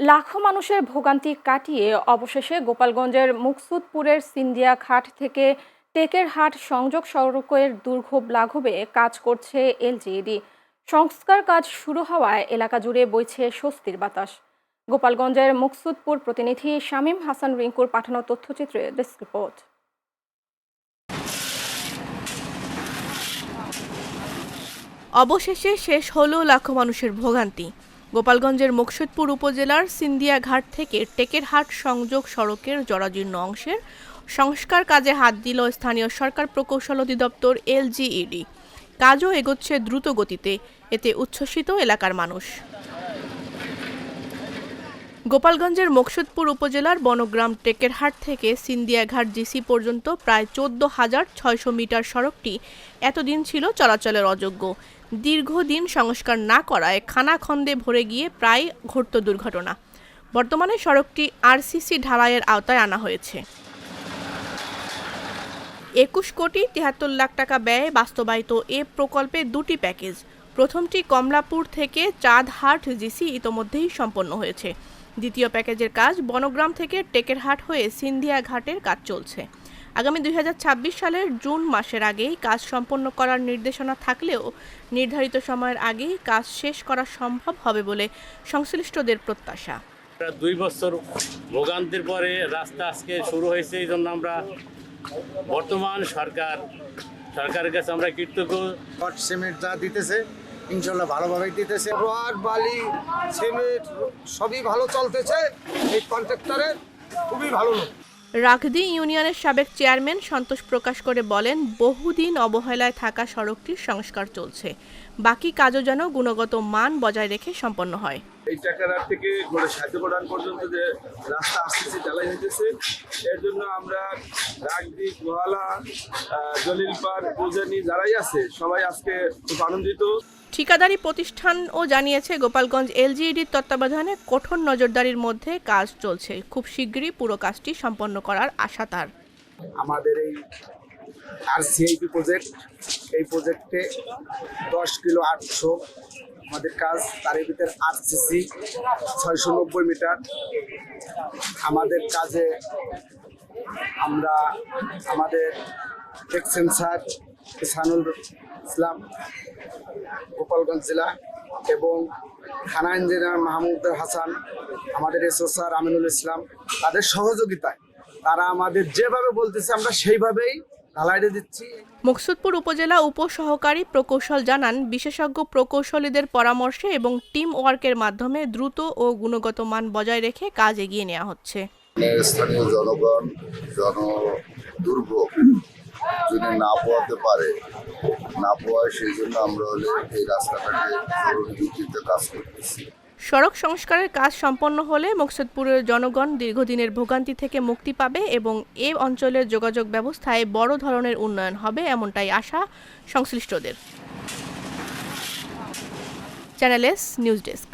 লাখো মানুষের ভোগান্তি কাটিয়ে অবশেষে গোপালগঞ্জের মুকসুদপুরের সিন্দিয়া ঘাট থেকে টেকেরহাট সংযোগ সড়কের দুর্ভোগ লাঘবে কাজ করছে এলজিইডি। সংস্কার কাজ শুরু হওয়ায় এলাকা জুড়ে বইছে স্বস্তির বাতাস। গোপালগঞ্জের মুকসুদপুর প্রতিনিধি শামীম হাসান রিঙ্কুর পাঠানো তথ্যচিত্রে ডেস্ক রিপোর্ট। অবশেষে শেষ হলো লাখো মানুষের ভোগান্তি। গোপালগঞ্জের মুকসুদপুর উপজেলার সিন্দিয়া ঘাট থেকে টেকেরহাট সংযোগ সড়কের জরাজীর্ণ অংশের সংস্কার কাজে হাত দিল স্থানীয় সরকার প্রকৌশল অধিদপ্তর এলজিইডি। কাজও এগোচ্ছে দ্রুত গতিতে, এতে উচ্ছ্বসিত এলাকার মানুষ। গোপালগঞ্জের মুকসুদপুর উপজেলার বনগ্রাম টেকেরহাট থেকে সিন্দিয়া ঘাট জিসি পর্যন্ত প্রায় 14,600 মিটার সড়কটি এতদিন ছিল চলাচলের অযোগ্য। দীর্ঘদিন সংস্কার না করায় খানাখন্দে ভরে গিয়ে প্রায় ঘটত দুর্ঘটনা। বর্তমানে সড়কটি আরসিসি ঢালাইয়ের আওতায় আনা হয়েছে। 21 কোটি 73 লাখ টাকা ব্যয়ে বাস্তবায়িত এ প্রকল্পে দুটি প্যাকেজ। প্রথমটি কমলাপুর থেকে চাঁদহাট জিসি ইতোমধ্যেই সম্পন্ন হয়েছে। দ্বিতীয় প্যাকেজের কাজ বনগ্রাম থেকে টেকেরহাট হয়ে সিন্দিয়া ঘাটের কাজ চলছে। আগামী 2026 সালের জুন মাসের আগেই কাজ সম্পন্ন করার নির্দেশনা থাকলেও নির্ধারিত সময়ের আগেই কাজ শেষ করা সম্ভব হবে বলে সংশ্লিষ্টদের প্রত্যাশা। 2 বছর ভোগান্তির পরে রাস্তা আজকে শুরু হয়েছে, এই জন্য আমরা বর্তমান সরকারের কাছে আমরা কৃতজ্ঞ। সিমেন্ট যা দিতেছে ইনশাল্লাহ ভালোভাবেই দিতেছে। রড বালি সিমেন্ট সবই ভালো চলতেছে। এই কন্ট্রাক্টরের খুবই ভালো লোক। রাখদি ইউনিয়নের সাবেক চেয়ারম্যান সন্তোষ প্রকাশ করে বলেন, বহুদিন অবহেলায় থাকা সড়কটির সংস্কার চলছে। বাকি কাজও যেন গুণগত মান বজায় রেখে সম্পন্ন হয়। এই টেকেরহাট থেকে ঘোড়া সাহায্যপ্রদান পর্যন্ত যে রাস্তা আস্তে ঢালাই হইতেছে, এর জন্য আমরা রাগদি, গোহালা, জলিলপাড়, উজানি যারাই আছে সবাই আজকে খুব আনন্দিত। ঠিকাদারি প্রতিষ্ঠানও জানিয়েছে গোপালগঞ্জ এলজিইডির তত্ত্বাবধানে কঠোর নজরদারির মধ্যে কাজ চলছে। খুব শীঘ্রই পুরো কাজটি সম্পন্ন করার আশা তার। আমাদের এই আরসিআইপি প্রজেক্ট, এই প্রজেক্টে 10 কিলো 800 আমাদের কাজ, তার ভিতরে আরসিসি 690 মিটার। আমাদের কাজে আমরা আমাদের এক্সেন্সার ইসানুল ইসলাম গোপালগঞ্জ জেলা এবং থানা ইঞ্জিনিয়ার মাহমুদ হাসান, আমাদের এসও স্যার আমিনুল ইসলাম, তাদের সহযোগিতায় তারা আমাদের যেভাবে বলতেছে আমরা সেইভাবেই ঢালাইয়ে দিচ্ছি। মুকসুদপুর উপজেলা উপসহকারী প্রকৌশল জানান, বিশেষজ্ঞ প্রকৌশলীদের পরামর্শে এবং টিম ওয়ার্কের মাধ্যমে দ্রুত ও গুণগত মান বজায় রেখে কাজ এগিয়ে নেওয়া হচ্ছে। স্থানীয় জনগণ দুর্ভোগ যদি না পোয়াতে পারে, না পোয়ায় সেই জন্য আমরা এই রাস্তাটাকে জরুরি ভিত্তিতে কাজ করতেছি। সড়ক সংস্কারের কাজ সম্পন্ন হলে মুকসুদপুরের জনগণ দীর্ঘদিনের ভোগান্তি থেকে মুক্তি পাবে এবং এ অঞ্চলের যোগাযোগ ব্যবস্থায় বড় ধরনের উন্নয়ন হবে, এমনটাই আশা সংশ্লিষ্টদের। Channel S news desk.